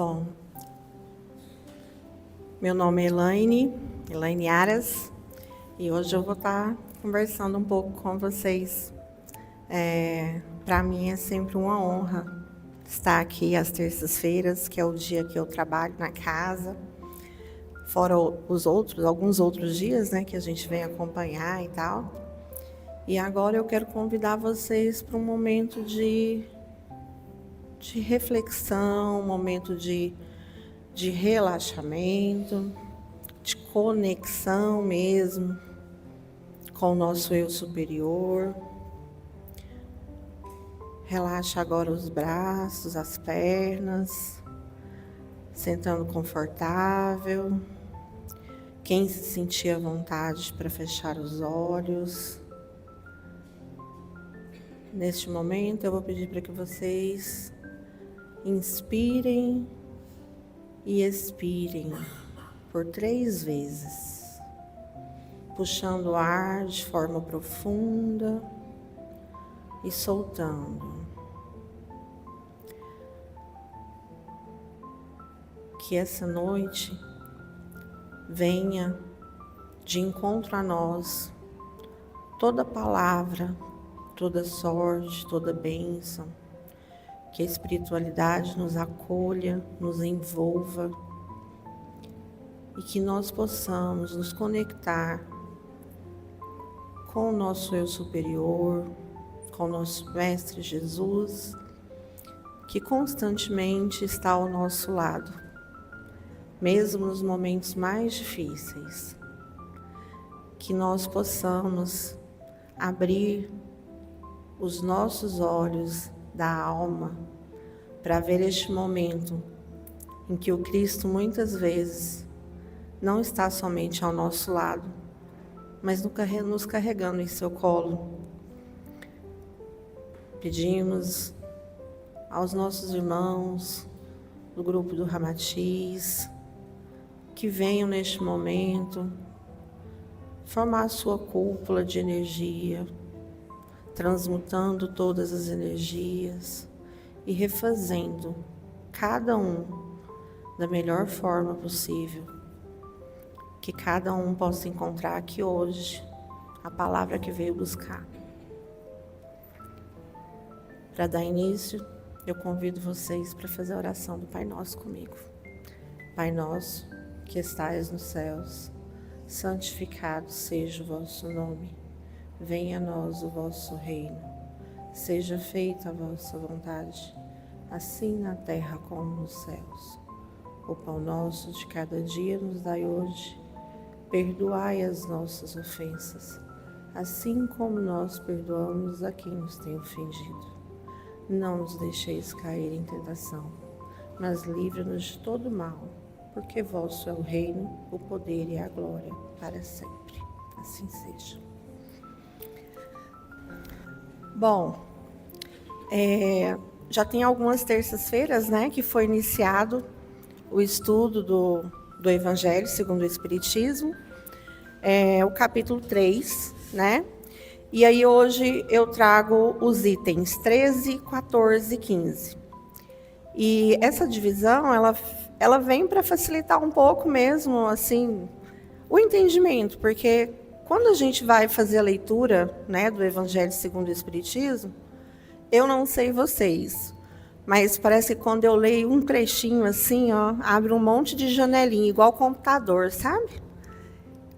Bom, meu nome é Elaine Aras, e hoje eu vou estar conversando um pouco com vocês. Para mim é sempre uma honra estar aqui às terças-feiras, que é o dia que eu trabalho na casa, fora alguns outros dias, né, que a gente vem acompanhar e tal. E agora eu quero convidar vocês para um momento de reflexão, um momento de relaxamento, de conexão mesmo com o nosso eu superior. Relaxa agora os braços, as pernas, sentando confortável. Quem se sentir à vontade para fechar os olhos. Neste momento eu vou pedir para que vocês inspirem e expirem por 3 vezes, puxando o ar de forma profunda e soltando. Que essa noite venha de encontro a nós toda palavra, toda sorte, toda bênção, que a espiritualidade nos acolha, nos envolva e que nós possamos nos conectar com o nosso eu superior, com o nosso Mestre Jesus, que constantemente está ao nosso lado, mesmo nos momentos mais difíceis. Que nós possamos abrir os nossos olhos da alma para ver este momento em que o Cristo muitas vezes não está somente ao nosso lado, mas nos carregando em seu colo. Pedimos aos nossos irmãos do grupo do Ramatiz que venham neste momento formar a sua cúpula de energia, transmutando todas as energias e refazendo cada um da melhor forma possível. Que cada um possa encontrar aqui hoje a palavra que veio buscar. Para dar início, eu convido vocês para fazer a oração do Pai Nosso comigo. Pai nosso, que estais nos céus, santificado seja o vosso nome. Venha a nós o vosso reino. Seja feita a vossa vontade, assim na terra como nos céus. O pão nosso de cada dia nos dai hoje. Perdoai as nossas ofensas, assim como nós perdoamos a quem nos tem ofendido. Não nos deixeis cair em tentação, mas livra-nos de todo mal, porque vosso é o reino, o poder e a glória para sempre. Assim seja. Bom, já tem algumas terças-feiras, né, que foi iniciado o estudo do Evangelho segundo o Espiritismo, o capítulo 3, né? E aí hoje eu trago os itens 13, 14 e 15. E essa divisão, ela vem para facilitar um pouco mesmo, assim, o entendimento, porque quando a gente vai fazer a leitura, né, do Evangelho segundo o Espiritismo, eu não sei vocês, mas parece que quando eu leio um trechinho assim, ó, abre um monte de janelinha, igual computador, sabe?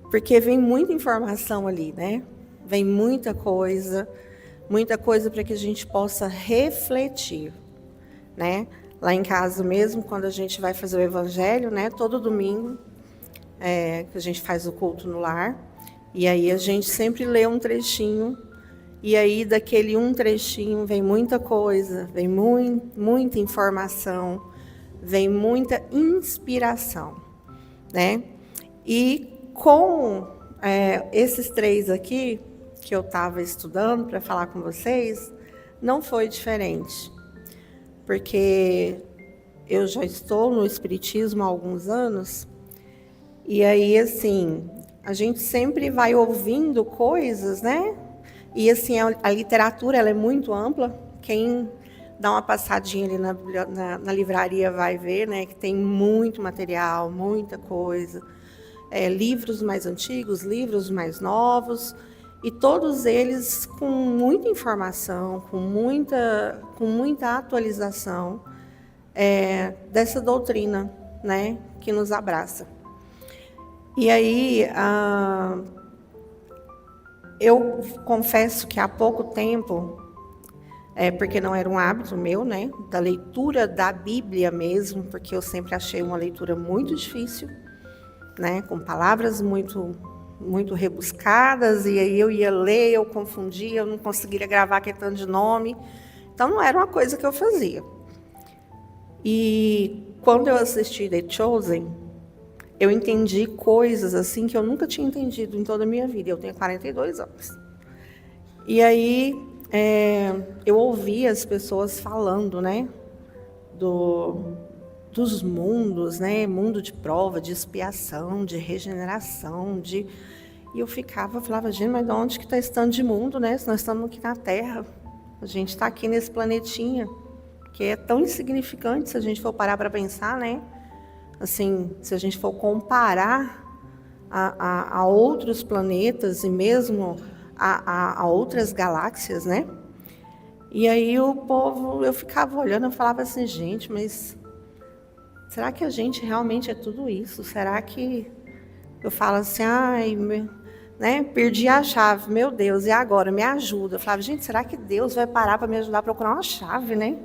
Porque vem muita informação ali, né? Vem muita coisa para que a gente possa refletir, né? Lá em casa mesmo, quando a gente vai fazer o Evangelho, né? Todo domingo, que a gente faz o culto no lar, e aí a gente sempre lê um trechinho, e aí daquele um trechinho vem muita coisa, vem muita informação, vem muita inspiração, né? E com esses 3 aqui, que eu estava estudando para falar com vocês, não foi diferente. Porque eu já estou no Espiritismo há alguns anos, e aí, assim, a gente sempre vai ouvindo coisas, né? E, assim, a literatura ela é muito ampla. Quem dá uma passadinha ali na livraria, vai ver, né, que tem muito material, muita coisa. Livros mais antigos, livros mais novos, e todos eles com muita informação, com muita atualização dessa doutrina, né, que nos abraça. E aí, eu confesso que há pouco tempo, porque não era um hábito meu, né, da leitura da Bíblia mesmo, porque eu sempre achei uma leitura muito difícil, né, com palavras muito rebuscadas, e aí eu ia ler, eu confundia, eu não conseguia gravar aquele tanto de nome. Então, não era uma coisa que eu fazia. E quando eu assisti The Chosen, eu entendi coisas assim que eu nunca tinha entendido em toda a minha vida. Eu tenho 42 anos. E aí, eu ouvi as pessoas falando, né, dos mundos, né? Mundo de prova, de expiação, de regeneração, E eu falava, gente, mas de onde que está esse tanto de mundo, né? Se nós estamos aqui na Terra, a gente está aqui nesse planetinha, que é tão insignificante se a gente for parar para pensar, né? Assim, se a gente for comparar a outros planetas e mesmo a outras galáxias, né? E aí eu ficava olhando, eu falava assim, gente, mas será que a gente realmente é tudo isso? Será que eu falo assim, né, perdi a chave, meu Deus, e agora? Me ajuda. Eu falava, gente, será que Deus vai parar para me ajudar a procurar uma chave, né?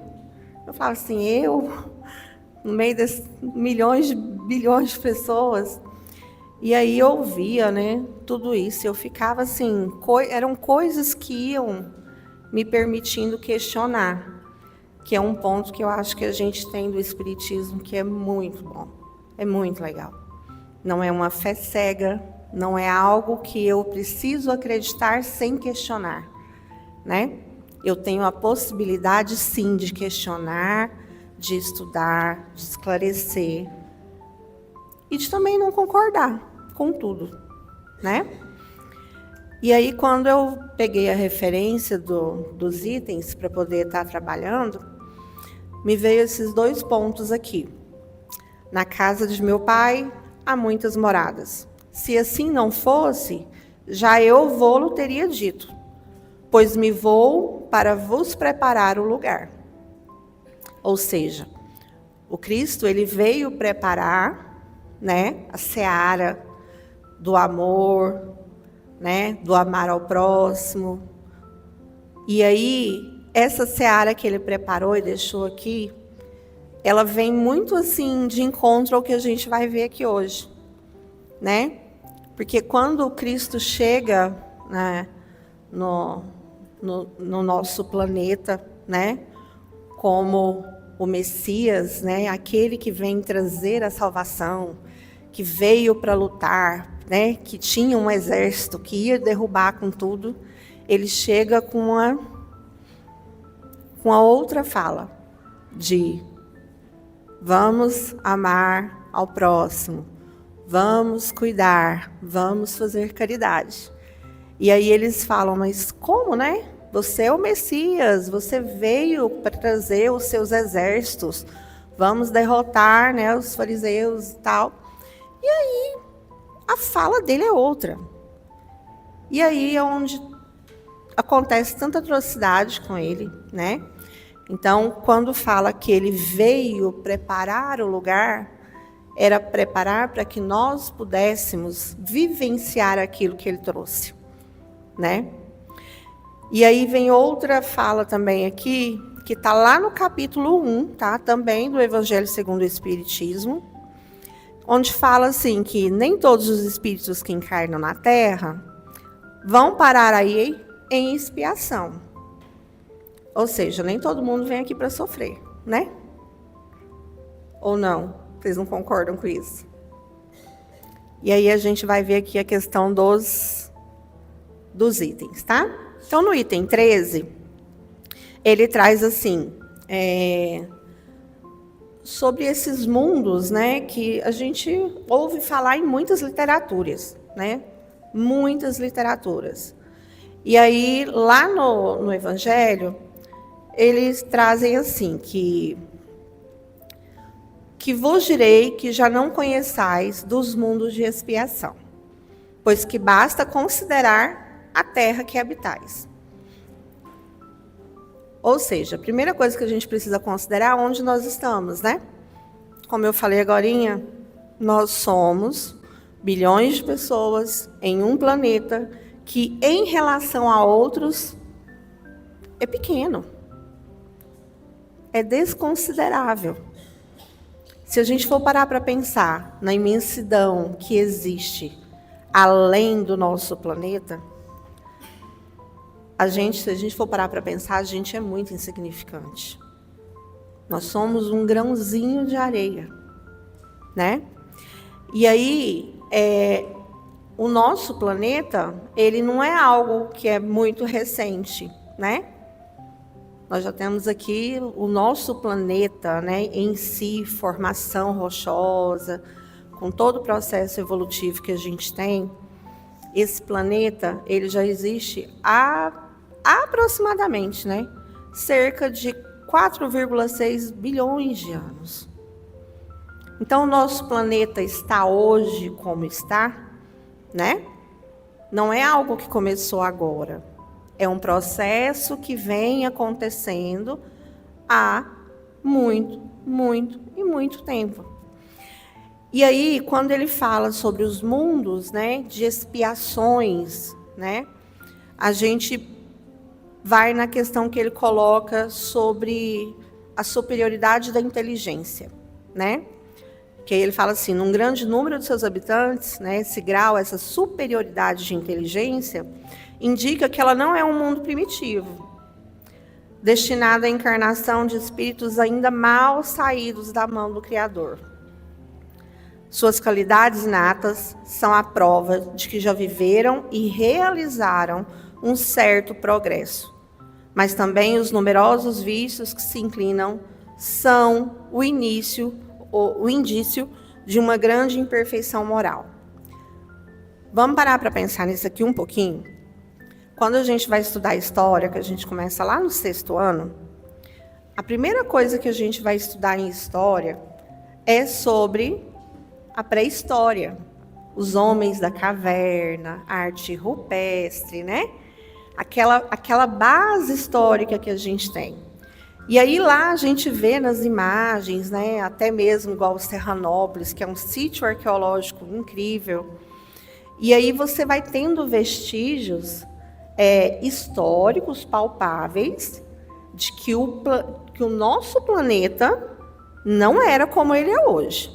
Eu falava assim, no meio desses milhões, bilhões de pessoas. E aí eu ouvia, né, tudo isso. Eu ficava assim, eram coisas que iam me permitindo questionar, que é um ponto que eu acho que a gente tem do Espiritismo que é muito bom, é muito legal. Não é uma fé cega, não é algo que eu preciso acreditar sem questionar, né? Eu tenho a possibilidade, sim, de questionar, de estudar, de esclarecer e de também não concordar com tudo, né? E aí, quando eu peguei a referência dos itens para poder estar trabalhando, me veio esses 2 pontos aqui. Na casa de meu pai, há muitas moradas. Se assim não fosse, já eu vou-lo teria dito, pois me vou para vos preparar o lugar. Ou seja, o Cristo, ele veio preparar, né, a seara do amor, né, do amar ao próximo. E aí, essa seara que ele preparou e deixou aqui, ela vem muito assim de encontro ao que a gente vai ver aqui hoje, né? Porque quando o Cristo chega, né, no nosso planeta, né, como o Messias, né, aquele que vem trazer a salvação, que veio para lutar, né, que tinha um exército que ia derrubar com tudo, ele chega com a outra fala de vamos amar ao próximo, vamos cuidar, vamos fazer caridade. E aí eles falam, mas como, né? Você é o Messias, você veio para trazer os seus exércitos, vamos derrotar, né, os fariseus e tal. E aí a fala dele é outra. E aí é onde acontece tanta atrocidade com ele, né? Então, quando fala que ele veio preparar o lugar, era preparar para que nós pudéssemos vivenciar aquilo que ele trouxe, né? E aí vem outra fala também aqui, que está lá no capítulo 1, tá? Também do Evangelho segundo o Espiritismo, onde fala assim que nem todos os espíritos que encarnam na Terra vão parar aí em expiação. Ou seja, nem todo mundo vem aqui para sofrer, né? Ou não? Vocês não concordam com isso? E aí a gente vai ver aqui a questão dos itens, tá? Então, no item 13, ele traz assim, sobre esses mundos, né, que a gente ouve falar em muitas literaturas, né? Muitas literaturas. E aí, lá no Evangelho, eles trazem assim, que vos direi que já não conheçais dos mundos de expiação, pois que basta considerar a terra que habitais. Ou seja, a primeira coisa que a gente precisa considerar é onde nós estamos, né? Como eu falei agorinha, nós somos bilhões de pessoas em um planeta que, em relação a outros, é pequeno. É desconsiderável. Se a gente for parar para pensar na imensidão que existe além do nosso planeta, se a gente for parar para pensar, a gente é muito insignificante. Nós somos um grãozinho de areia, né? E aí, o nosso planeta, ele não é algo que é muito recente, né? Nós já temos aqui o nosso planeta, né, em si, formação rochosa, com todo o processo evolutivo que a gente tem. Esse planeta, ele já existe há aproximadamente, né, cerca de 4,6 bilhões de anos. Então, o nosso planeta está hoje como está, né? Não é algo que começou agora. É um processo que vem acontecendo há muito, muito e muito tempo. E aí, quando ele fala sobre os mundos, né, de expiações, né, a gente vai na questão que ele coloca sobre a superioridade da inteligência, né? Que aí ele fala assim, num grande número de seus habitantes, né, esse grau, essa superioridade de inteligência, indica que ela não é um mundo primitivo, destinado à encarnação de espíritos ainda mal saídos da mão do Criador. Suas qualidades inatas são a prova de que já viveram e realizaram um certo progresso, mas também os numerosos vícios que se inclinam são o indício de uma grande imperfeição moral. Vamos parar para pensar nisso aqui um pouquinho? Quando a gente vai estudar história, que a gente começa lá no 6º ano, a primeira coisa que a gente vai estudar em história é sobre a pré-história, os homens da caverna, a arte rupestre, né? Aquela base histórica que a gente tem. E aí lá a gente vê nas imagens, né, até mesmo igual o Serranópolis, que é um sítio arqueológico incrível. E aí você vai tendo vestígios históricos, palpáveis, de que o nosso planeta não era como ele é hoje.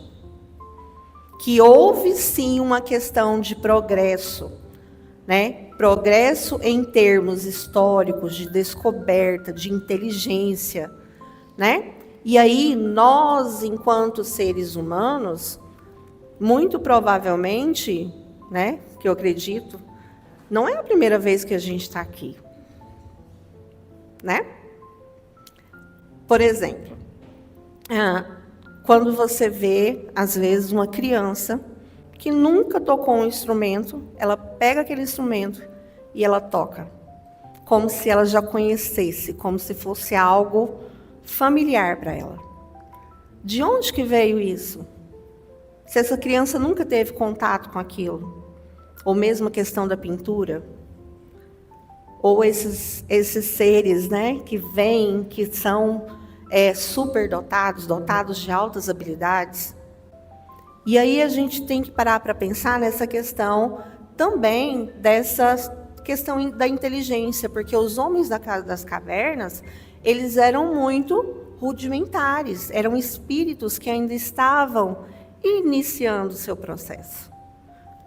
Que houve sim uma questão de progresso, né? Progresso em termos históricos, de descoberta, de inteligência, né? E aí nós, enquanto seres humanos, muito provavelmente, né, que eu acredito, não é a primeira vez que a gente está aqui, né? Por exemplo, quando você vê, às vezes, uma criança que nunca tocou um instrumento, ela pega aquele instrumento e ela toca, como se ela já conhecesse, como se fosse algo familiar para ela. De onde que veio isso? Se essa criança nunca teve contato com aquilo, ou mesmo a questão da pintura, ou esses seres, né, que vêm, que são superdotados, dotados de altas habilidades. E aí a gente tem que parar para pensar nessa questão também, dessa questão da inteligência, porque os homens das cavernas, eles eram muito rudimentares, eram espíritos que ainda estavam iniciando o seu processo,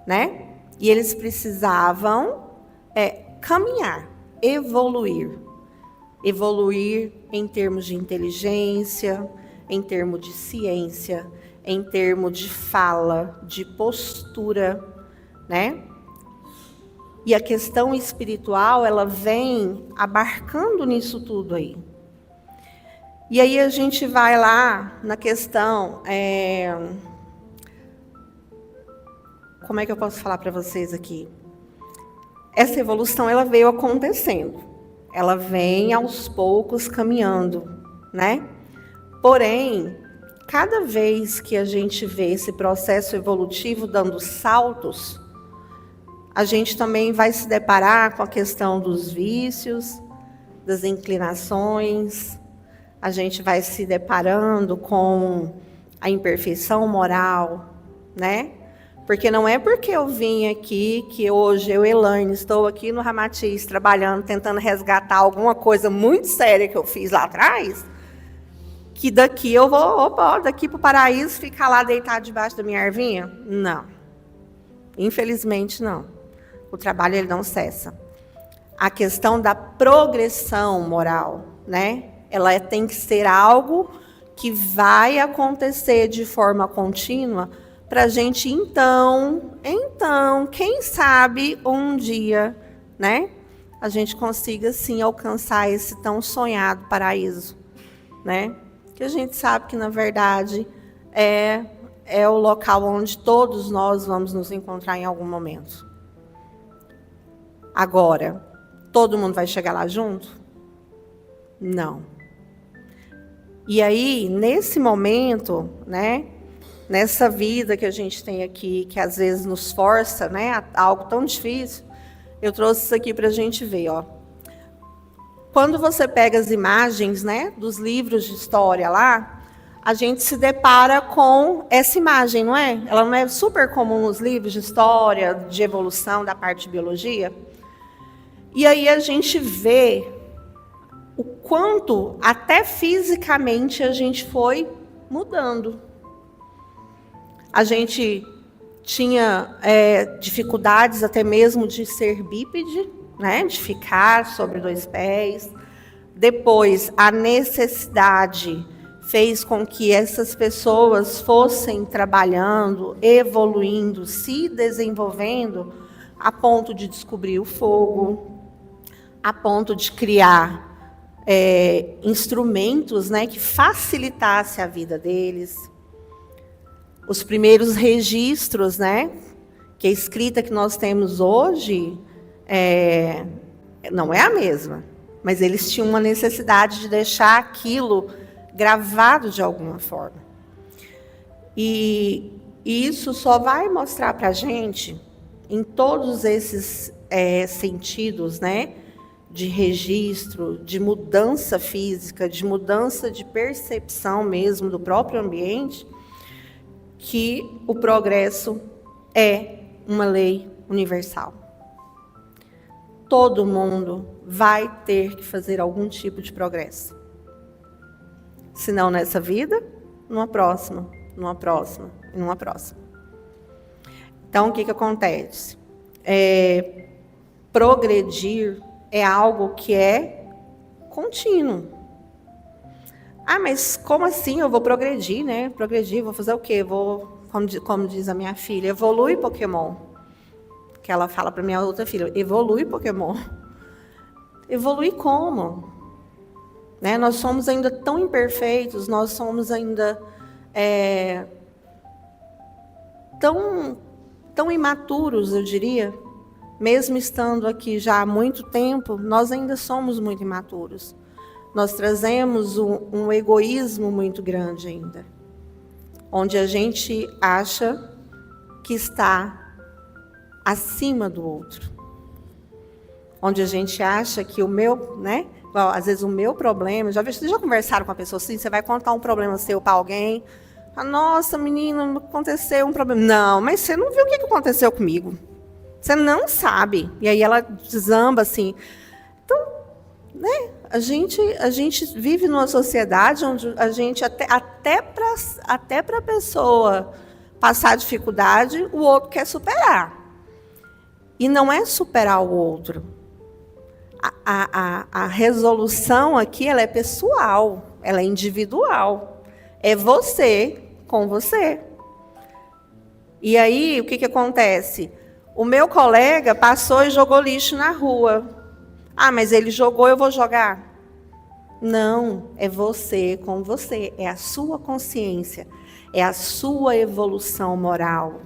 né? E eles precisavam caminhar, evoluir em termos de inteligência, em termos de ciência, em termos de fala, de postura, né? E a questão espiritual, ela vem abarcando nisso tudo aí. E aí a gente vai lá na questão... Como é que eu posso falar para vocês aqui? Essa evolução, ela veio acontecendo. ela vem aos poucos caminhando, né? Porém, cada vez que a gente vê esse processo evolutivo dando saltos, a gente também vai se deparar com a questão dos vícios, das inclinações, a gente vai se deparando com a imperfeição moral, né? Porque não é porque eu vim aqui, que hoje eu, Elaine, estou aqui no Ramatiz, trabalhando, tentando resgatar alguma coisa muito séria que eu fiz lá atrás, que daqui eu vou, daqui para o paraíso, ficar lá deitado debaixo da minha ervinha? Não. Infelizmente, não. O trabalho, ele não cessa. A questão da progressão moral, né? Ela tem que ser algo que vai acontecer de forma contínua, para a gente, então, quem sabe um dia, né, a gente consiga, sim, alcançar esse tão sonhado paraíso, né? Que a gente sabe que, na verdade, é o local onde todos nós vamos nos encontrar em algum momento. Agora, todo mundo vai chegar lá junto? Não. E aí, nesse momento, né, nessa vida que a gente tem aqui, que às vezes nos força, né, a algo tão difícil, eu trouxe isso aqui para a gente ver, ó. Quando você pega as imagens, né, dos livros de história lá, a gente se depara com essa imagem, não é? Ela não é super comum nos livros de história, de evolução, da parte de biologia. E aí a gente vê o quanto, até fisicamente, a gente foi mudando. A gente tinha dificuldades até mesmo de ser bípede, né, de ficar sobre 2 pés. Depois, a necessidade fez com que essas pessoas fossem trabalhando, evoluindo, se desenvolvendo, a ponto de descobrir o fogo, a ponto de criar instrumentos, né, que facilitassem a vida deles. Os primeiros registros, né, que a escrita que nós temos hoje não é a mesma, mas eles tinham uma necessidade de deixar aquilo gravado de alguma forma. E isso só vai mostrar para a gente, em todos esses sentidos, né, de registro, de mudança física, de mudança de percepção mesmo do próprio ambiente, que o progresso é uma lei universal. Todo mundo vai ter que fazer algum tipo de progresso. Se não nessa vida, numa próxima, numa próxima e numa próxima. Então, o que acontece? Progredir é algo que é contínuo. Ah, mas como assim eu vou progredir, né? Progredir, vou fazer o quê? Vou, como diz a minha filha, evolui Pokémon. Que ela fala para minha outra filha, evolui Pokémon. Evolui como? Né? Nós somos ainda tão imperfeitos, nós somos ainda tão imaturos, eu diria. Mesmo estando aqui já há muito tempo, nós ainda somos muito imaturos. Nós trazemos um egoísmo muito grande ainda, onde a gente acha que está acima do outro, onde a gente acha que o meu, né? Às vezes o meu problema, vocês já conversaram com a pessoa assim, você vai contar um problema seu para alguém, nossa, menina, aconteceu um problema. Não, mas você não viu o que aconteceu comigo. Você não sabe. E aí ela desamba assim. Então, né? A gente vive numa sociedade onde a gente, até para a pessoa passar dificuldade, o outro quer superar. E não é superar o outro. A resolução aqui, ela é pessoal, ela é individual. É você com você. E aí, o que acontece? O meu colega passou e jogou lixo na rua. Ah, mas ele jogou, eu vou jogar? Não, é você com você. É a sua consciência. É a sua evolução moral.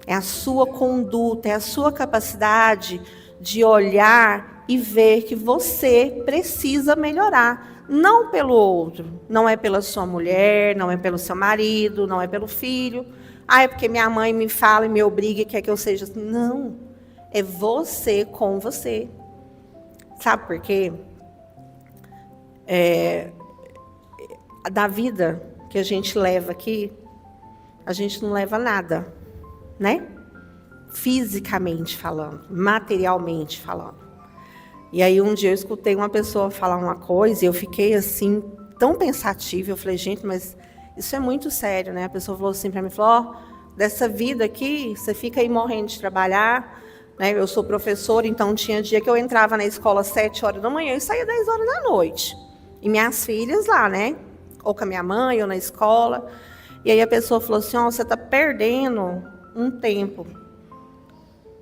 É a sua conduta, é a sua capacidade de olhar e ver que você precisa melhorar. Não pelo outro, não é pela sua mulher, não é pelo seu marido, não é pelo filho. Ah, é porque minha mãe me fala e me obriga e quer que eu seja assim. Não, é você com você. Sabe por quê? Da vida que a gente leva aqui, a gente não leva nada, né? Fisicamente falando, materialmente falando. E aí um dia eu escutei uma pessoa falar uma coisa e eu fiquei assim, tão pensativa. Eu falei, gente, mas isso é muito sério, né? A pessoa falou assim para mim, falou, dessa vida aqui, você fica aí morrendo de trabalhar, né? Eu sou professora, então tinha dia que eu entrava na escola às 7 horas da manhã e saía 10 horas da noite. E minhas filhas lá, né? Ou com a minha mãe, ou na escola. E aí a pessoa falou assim, você está perdendo um tempo.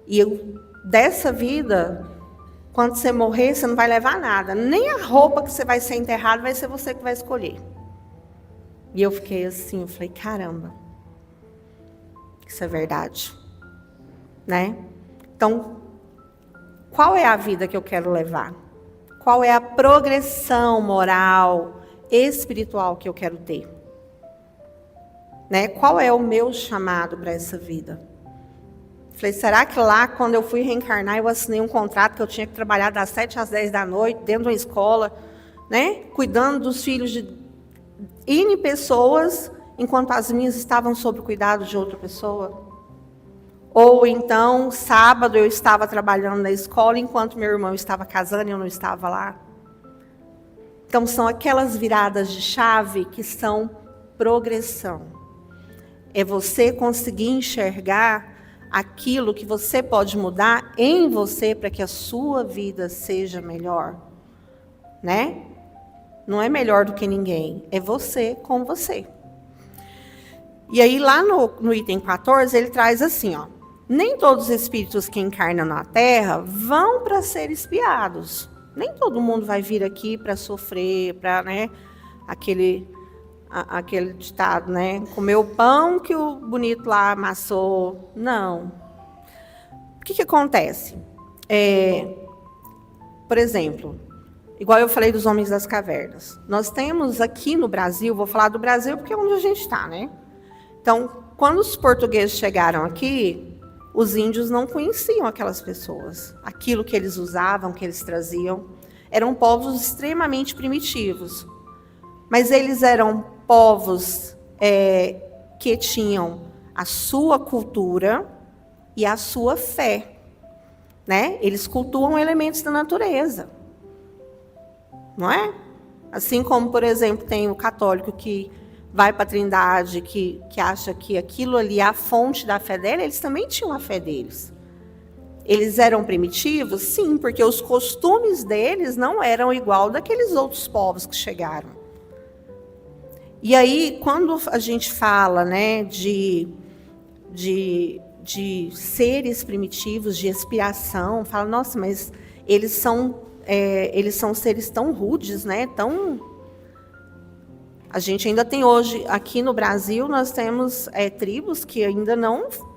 E dessa vida, quando você morrer, você não vai levar nada. Nem a roupa que você vai ser enterrado vai ser você que vai escolher. E eu fiquei assim, eu falei, caramba, isso é verdade, né? Então, qual é a vida que eu quero levar? Qual é a progressão moral, espiritual que eu quero ter? Né? Qual é o meu chamado para essa vida? Falei, será que lá, quando eu fui reencarnar, eu assinei um contrato que eu tinha que trabalhar das 7 às 10 da noite, dentro de uma escola, né? Cuidando dos filhos de N pessoas, enquanto as minhas estavam sob o cuidado de outra pessoa? Ou então, sábado, eu estava trabalhando na escola, enquanto meu irmão estava casando e eu não estava lá? Então, são aquelas viradas de chave que são progressão. É você conseguir enxergar aquilo que você pode mudar em você para que a sua vida seja melhor, né? Não é melhor do que ninguém, é você com você. E aí lá no item 14 ele traz assim, ó, nem todos os espíritos que encarnam na Terra vão para ser espiados. Nem todo mundo vai vir aqui para sofrer, para, né, aquele ditado, né? Comer o pão que o bonito lá amassou. Não. O que acontece? Por exemplo, igual eu falei dos homens das cavernas. Nós temos aqui no Brasil, vou falar do Brasil porque é onde a gente está, né? Então, quando os portugueses chegaram aqui, os índios não conheciam aquelas pessoas. Aquilo que eles usavam, que eles traziam. Eram povos extremamente primitivos. Mas eles eram povos que tinham a sua cultura e a sua fé, né? Eles cultuam elementos da natureza, não é? Assim como, por exemplo, tem o católico que vai para a Trindade, que acha que aquilo ali é a fonte da fé dele, eles também tinham a fé deles. Eles eram primitivos? Sim, porque os costumes deles não eram igual daqueles outros povos que chegaram. E aí, quando a gente fala, né, de seres primitivos, de expiração, fala, nossa, mas eles são seres tão rudes, né? A gente ainda tem hoje, aqui no Brasil, nós temos tribos que ainda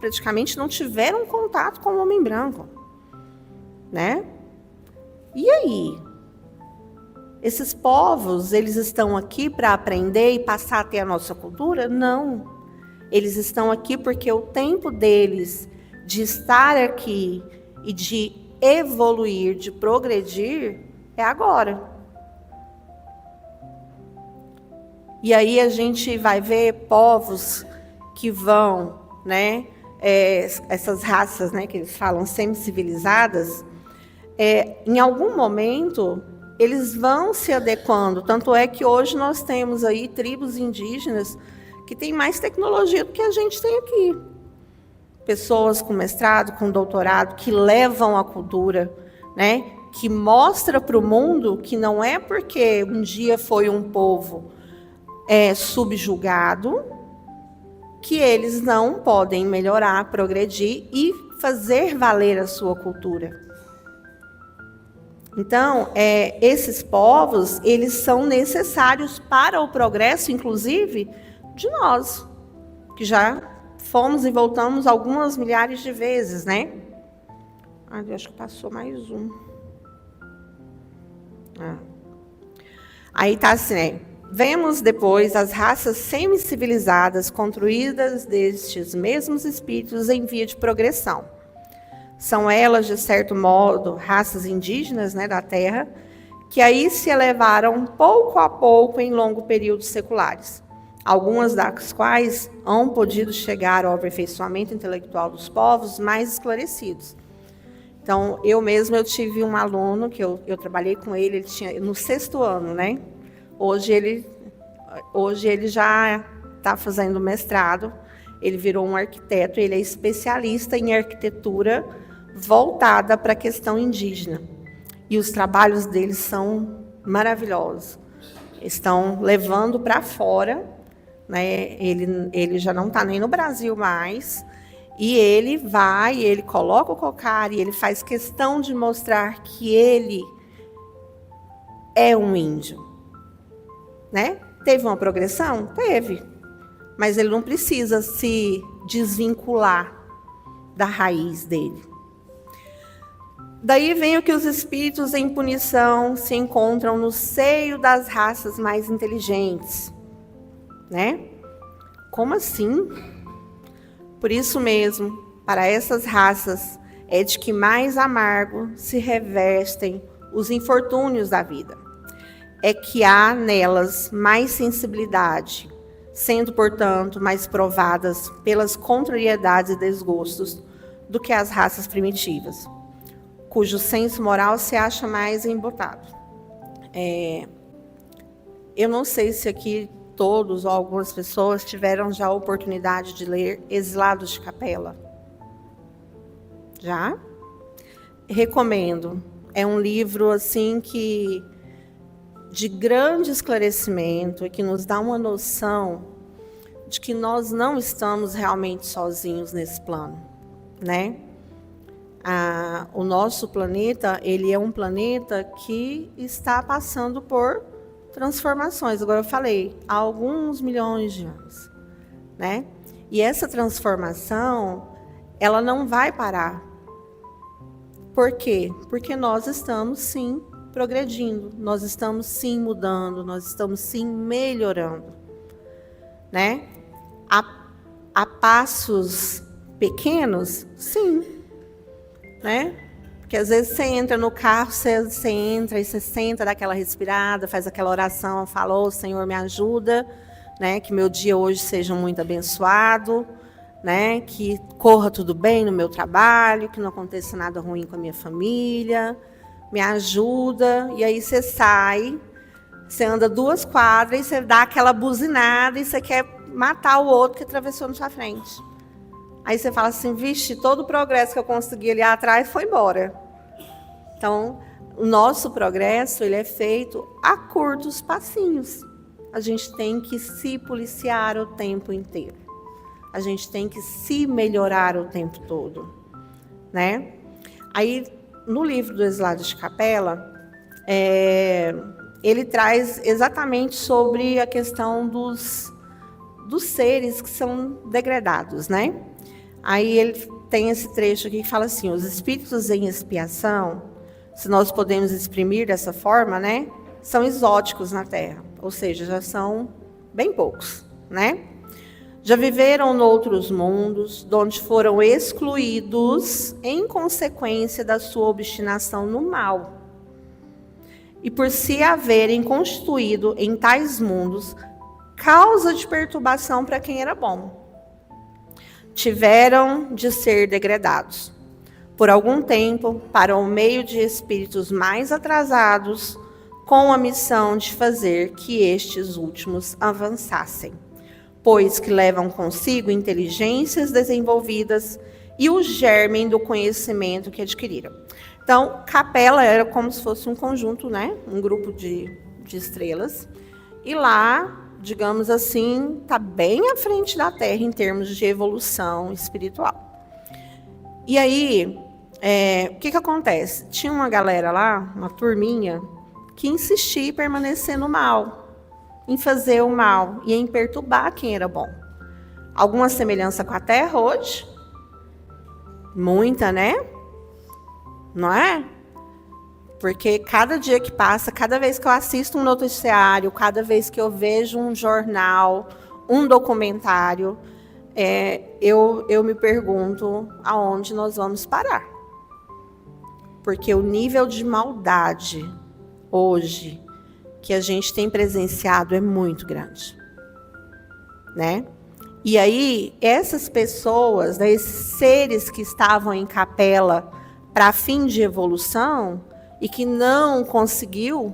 praticamente não tiveram contato com o homem branco, né? E aí? Esses povos, eles estão aqui para aprender e passar a ter a nossa cultura? Não. Eles estão aqui porque o tempo deles de estar aqui e de evoluir, de progredir, é agora. E aí a gente vai ver povos que vão, né, essas raças, né, que eles falam semi-civilizadas, em algum momento eles vão se adequando. Tanto é que hoje nós temos aí tribos indígenas que têm mais tecnologia do que a gente tem aqui. Pessoas com mestrado, com doutorado, que levam a cultura, né? Que mostra para o mundo que não é porque um dia foi um povo subjugado que eles não podem melhorar, progredir e fazer valer a sua cultura. Então, esses povos, eles são necessários para o progresso, inclusive, de nós, que já fomos e voltamos algumas milhares de vezes, né? Eu acho que passou mais um. Aí tá assim, né? Vemos depois as raças semi-civilizadas construídas destes mesmos espíritos em via de progressão. São elas, de certo modo, raças indígenas, né, da Terra, que aí se elevaram pouco a pouco em longos períodos seculares, algumas das quais hão podido chegar ao aperfeiçoamento intelectual dos povos mais esclarecidos. Então, eu tive um aluno que eu trabalhei com ele tinha no 6º ano, né? Hoje ele já está fazendo mestrado, ele virou um arquiteto, ele é especialista em arquitetura voltada para a questão indígena. E os trabalhos dele são maravilhosos. Estão levando para fora, né? Ele já não está nem no Brasil mais. E ele coloca o cocar e ele faz questão de mostrar que ele é um índio. Né? Teve uma progressão? Teve. Mas ele não precisa se desvincular da raiz dele. Daí vem o que os espíritos em punição se encontram no seio das raças mais inteligentes. Né? Como assim? Por isso mesmo, para essas raças, é de que mais amargo se revestem os infortúnios da vida. É que há nelas mais sensibilidade, sendo, portanto, mais provadas pelas contrariedades e desgostos do que as raças primitivas, cujo senso moral se acha mais embotado. Eu não sei se aqui todos ou algumas pessoas tiveram já a oportunidade de ler Exilados de Capela. Já? Recomendo. É um livro assim de grande esclarecimento e que nos dá uma noção de que nós não estamos realmente sozinhos nesse plano, né? O nosso planeta, ele é um planeta que está passando por transformações. Agora eu falei, há alguns milhões de anos, né? E essa transformação, ela não vai parar. Por quê? Porque nós estamos, sim, progredindo, nós estamos, sim, mudando, nós estamos, sim, melhorando, né? A passos pequenos, sim, né? Porque às vezes você entra no carro, você entra e você senta, dá aquela respirada, faz aquela oração, fala, ô Senhor, me ajuda, né? Que meu dia hoje seja muito abençoado, né? Que corra tudo bem no meu trabalho, que não aconteça nada ruim com a minha família, me ajuda. E aí você sai, você anda 2 quadras e você dá aquela buzinada e você quer matar o outro que atravessou na sua frente. Aí você fala assim, vixe, todo o progresso que eu consegui ali atrás foi embora. Então, o nosso progresso, ele é feito a curtos passinhos. A gente tem que se policiar o tempo inteiro. A gente tem que se melhorar o tempo todo, né? Aí, no livro do Exilados de Capela, ele traz exatamente sobre a questão dos seres que são degradados, né? Aí ele tem esse trecho aqui que fala assim, os espíritos em expiação, se nós podemos exprimir dessa forma, né, são exóticos na Terra, ou seja, já são bem poucos, né? Já viveram noutros mundos, de onde foram excluídos em consequência da sua obstinação no mal. E por se haverem constituído em tais mundos, causa de perturbação para quem era bom. Tiveram de ser degradados, por algum tempo, para o meio de espíritos mais atrasados, com a missão de fazer que estes últimos avançassem, pois que levam consigo inteligências desenvolvidas e o germe do conhecimento que adquiriram. Então, Capela era como se fosse um conjunto, né? Um grupo de estrelas, e lá, digamos assim, está bem à frente da Terra em termos de evolução espiritual. E aí, o que acontece? Tinha uma galera lá, uma turminha, que insistia em permanecer no mal, em fazer o mal e em perturbar quem era bom. Alguma semelhança com a Terra hoje? Muita, né? Não é? Porque cada dia que passa, cada vez que eu assisto um noticiário, cada vez que eu vejo um jornal, um documentário, eu me pergunto aonde nós vamos parar. Porque o nível de maldade hoje que a gente tem presenciado é muito grande, né? E aí, essas pessoas, né, esses seres que estavam em capela para fim de evolução e que não conseguiu,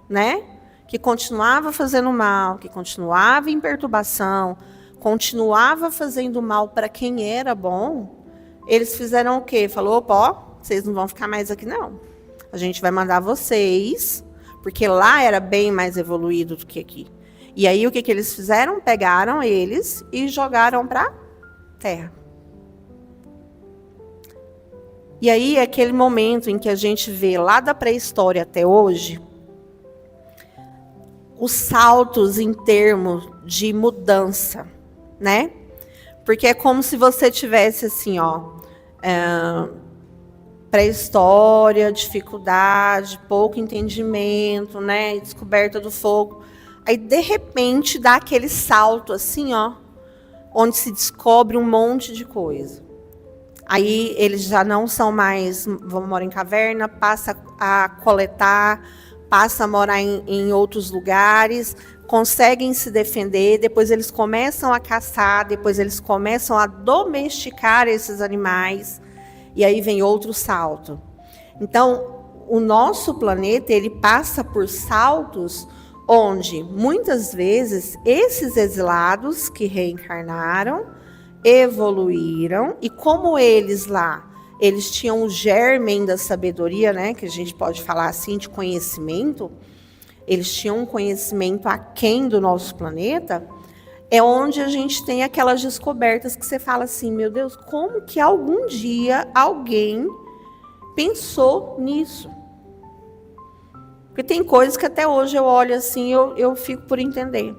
né? Que continuava fazendo mal, que continuava em perturbação, continuava fazendo mal para quem era bom, eles fizeram o quê? Falou, opa, vocês não vão ficar mais aqui não. A gente vai mandar vocês, porque lá era bem mais evoluído do que aqui. E aí o que eles fizeram? Pegaram eles e jogaram para a terra. E aí é aquele momento em que a gente vê lá da pré-história até hoje, os saltos em termos de mudança, né? Porque é como se você tivesse assim, pré-história, dificuldade, pouco entendimento, né? Descoberta do fogo. Aí, de repente, dá aquele salto assim, onde se descobre um monte de coisa. Aí, eles já não são mais, vão morar em caverna, passa a coletar, passa a morar em outros lugares, conseguem se defender, depois eles começam a caçar, depois eles começam a domesticar esses animais, e aí vem outro salto. Então, o nosso planeta, ele passa por saltos onde, muitas vezes, esses exilados que reencarnaram, evoluíram, e como eles lá, eles tinham o germen da sabedoria, né, que a gente pode falar assim, de conhecimento, eles tinham um conhecimento aquém do nosso planeta, é onde a gente tem aquelas descobertas que você fala assim, meu Deus, como que algum dia alguém pensou nisso? Porque tem coisas que até hoje eu olho assim, eu fico por entender.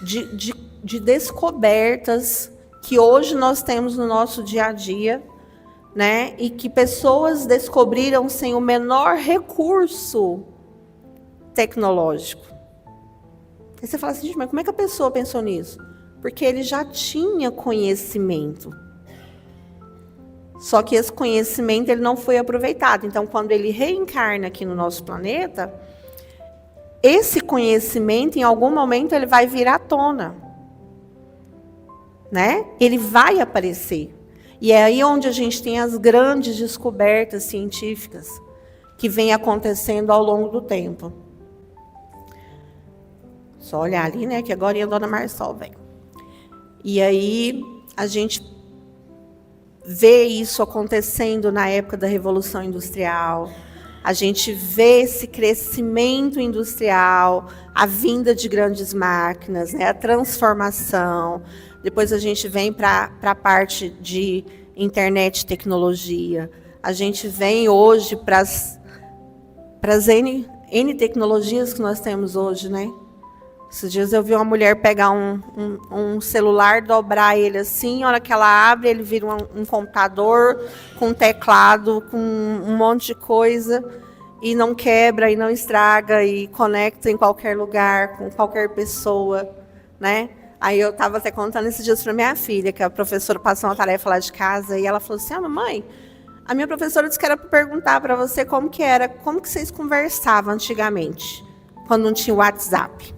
De descobertas que hoje nós temos no nosso dia a dia, né? E que pessoas descobriram sem o menor recurso tecnológico. Aí você fala assim, mas como é que a pessoa pensou nisso? Porque ele já tinha conhecimento. Só que esse conhecimento ele não foi aproveitado. Então, quando ele reencarna aqui no nosso planeta, esse conhecimento, em algum momento, ele vai vir à tona. Né? Ele vai aparecer. E é aí onde a gente tem as grandes descobertas científicas que vêm acontecendo ao longo do tempo. Só olhar ali, né? Que agora a dona Marsol vem. E aí a gente vê isso acontecendo na época da Revolução Industrial. A gente vê esse crescimento industrial, a vinda de grandes máquinas, né? A transformação. Depois a gente vem para a parte de internet e tecnologia. A gente vem hoje para as N tecnologias que nós temos hoje, né? Esses dias eu vi uma mulher pegar um celular, dobrar ele assim, a hora que ela abre, ele vira um computador com teclado, com um monte de coisa, e não quebra, e não estraga, e conecta em qualquer lugar, com qualquer pessoa, né? Aí eu estava até contando esses dias para minha filha, que a professora passou uma tarefa lá de casa, e ela falou assim, mamãe, a minha professora disse que era para perguntar para você como que vocês conversavam antigamente, quando não tinha WhatsApp.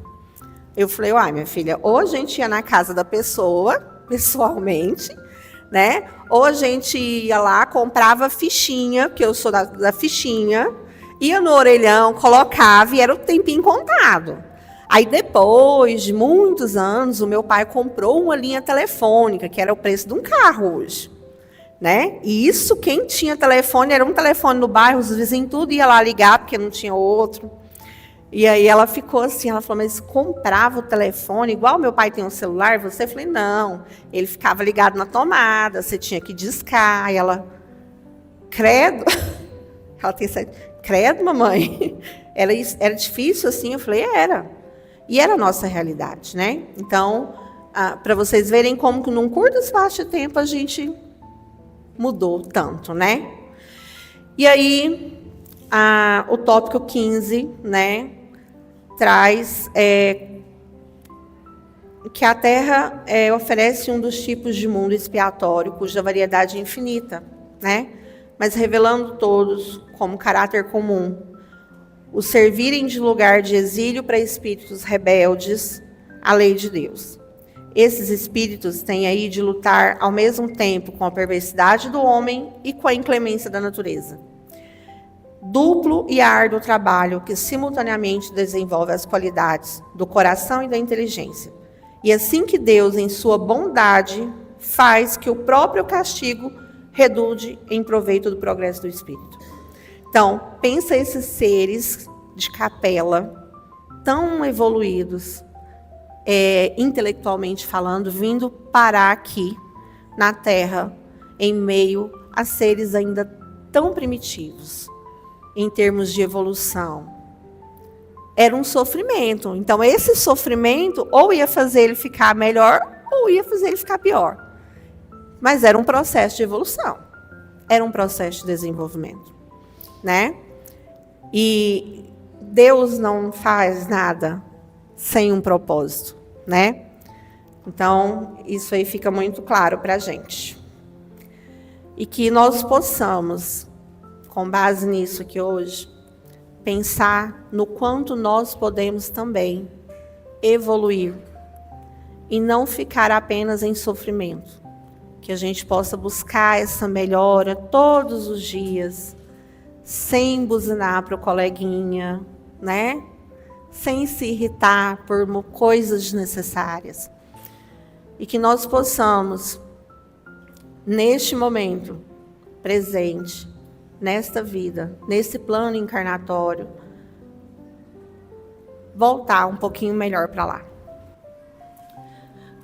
Eu falei, minha filha, ou a gente ia na casa da pessoa, pessoalmente, né? Ou a gente ia lá, comprava fichinha, porque eu sou da fichinha, ia no orelhão, colocava e era o tempinho contado. Aí depois de muitos anos, o meu pai comprou uma linha telefônica, que era o preço de um carro hoje. Né? E isso, quem tinha telefone, era um telefone no bairro, os vizinhos tudo ia lá ligar, porque não tinha outro. E aí ela ficou assim, ela falou, mas comprava o telefone, igual meu pai tem um celular, você? Eu falei, não, ele ficava ligado na tomada, você tinha que discar. E ela, credo, ela tem 7, credo, mamãe, era difícil assim? Eu falei, era. E era a nossa realidade, né? Então, para vocês verem como que num curto espaço de tempo a gente mudou tanto, né? E aí, O tópico 15, né, traz que a Terra oferece um dos tipos de mundo expiatório, cuja variedade é infinita, né, mas revelando todos como caráter comum, o servirem de lugar de exílio para espíritos rebeldes à lei de Deus. Esses espíritos têm aí de lutar ao mesmo tempo com a perversidade do homem e com a inclemência da natureza. Duplo e árduo trabalho que simultaneamente desenvolve as qualidades do coração e da inteligência. E assim que Deus, em sua bondade, faz que o próprio castigo redude em proveito do progresso do espírito. Então, pensa esses seres de capela, tão evoluídos, intelectualmente falando, vindo parar aqui na Terra, em meio a seres ainda tão primitivos, em termos de evolução. Era um sofrimento. Então, esse sofrimento ou ia fazer ele ficar melhor, ou ia fazer ele ficar pior. Mas era um processo de evolução. Era um processo de desenvolvimento, né? E Deus não faz nada sem um propósito, né? Então, isso aí fica muito claro para a gente. E que nós possamos, com base nisso aqui hoje, pensar no quanto nós podemos também evoluir e não ficar apenas em sofrimento. Que a gente possa buscar essa melhora todos os dias, sem buzinar para o coleguinha, né? Sem se irritar por coisas desnecessárias. E que nós possamos, neste momento presente, nesta vida, nesse plano encarnatório, voltar um pouquinho melhor para lá.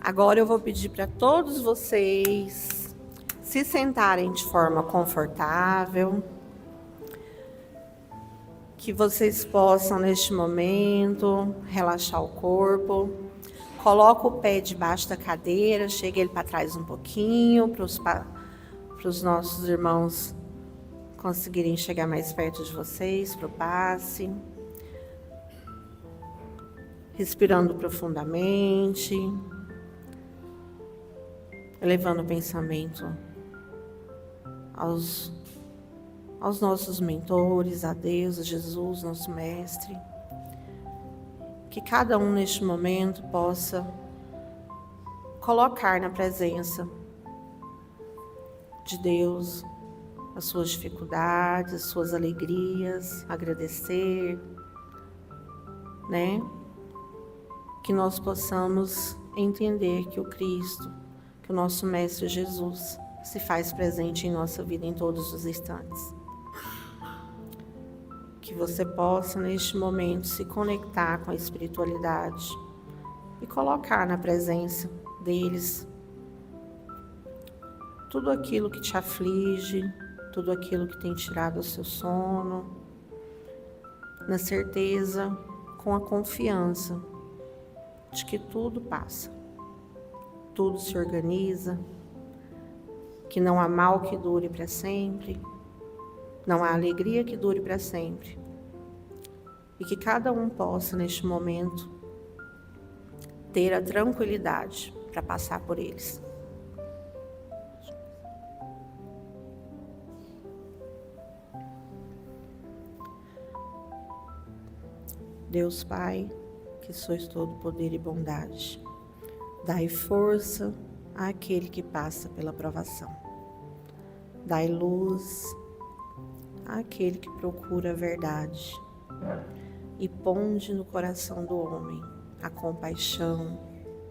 Agora eu vou pedir para todos vocês se sentarem de forma confortável, que vocês possam, neste momento, relaxar o corpo. Coloca o pé debaixo da cadeira, chega ele para trás um pouquinho, para os nossos irmãos conseguirem chegar mais perto de vocês, para o passe. Respirando profundamente, elevando o pensamento aos nossos mentores, a Deus, a Jesus, nosso Mestre. Que cada um neste momento possa colocar na presença de Deus as suas dificuldades, as suas alegrias, agradecer, né? Que nós possamos entender que o Cristo, que o nosso Mestre Jesus, se faz presente em nossa vida em todos os instantes. Que você possa, neste momento, se conectar com a espiritualidade e colocar na presença deles tudo aquilo que te aflige, tudo aquilo que tem tirado o seu sono, na certeza, com a confiança de que tudo passa, tudo se organiza, que não há mal que dure para sempre, não há alegria que dure para sempre, e que cada um possa, neste momento, ter a tranquilidade para passar por eles. Deus Pai, que sois todo poder e bondade, dai força àquele que passa pela provação. Dai luz àquele que procura a verdade e ponde no coração do homem a compaixão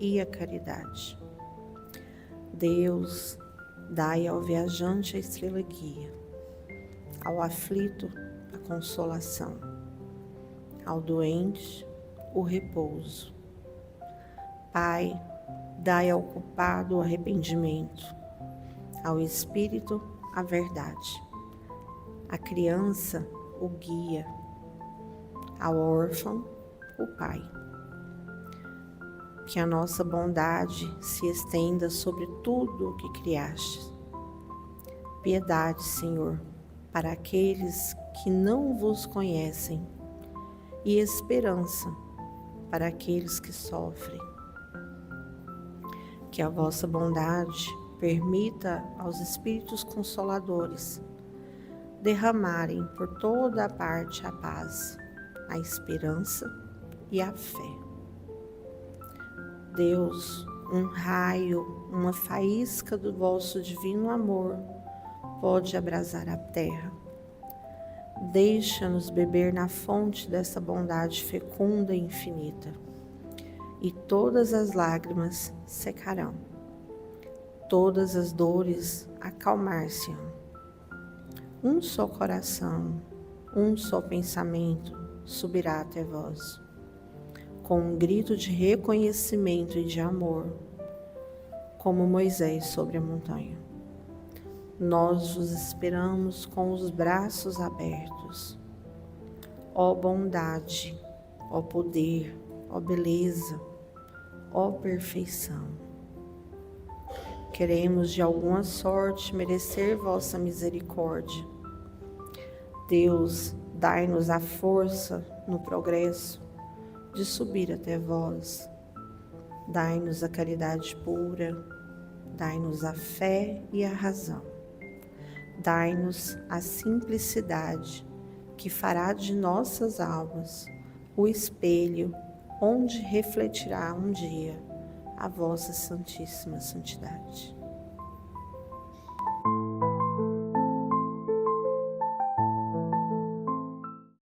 e a caridade. Deus, dai ao viajante a estrela guia, ao aflito a consolação, ao doente o repouso. Pai, dai ao culpado o arrependimento, ao espírito a verdade, à criança o guia, ao órfão o pai. Que a nossa bondade se estenda sobre tudo o que criaste. Piedade, Senhor, para aqueles que não vos conhecem, e esperança para aqueles que sofrem. Que a vossa bondade permita aos Espíritos Consoladores derramarem por toda a parte a paz, a esperança e a fé. Deus, um raio, uma faísca do vosso divino amor pode abrasar a terra. Deixa-nos beber na fonte dessa bondade fecunda e infinita, e todas as lágrimas secarão, todas as dores acalmar-se-ão. Um só coração, um só pensamento subirá até vós, com um grito de reconhecimento e de amor, como Moisés sobre a montanha. Nós vos esperamos com os braços abertos. Ó bondade, ó poder, ó beleza, ó perfeição. Queremos de alguma sorte merecer vossa misericórdia. Deus, dai-nos a força no progresso de subir até vós. Dai-nos a caridade pura, dai-nos a fé e a razão. Dai-nos a simplicidade que fará de nossas almas o espelho onde refletirá um dia a vossa santíssima santidade.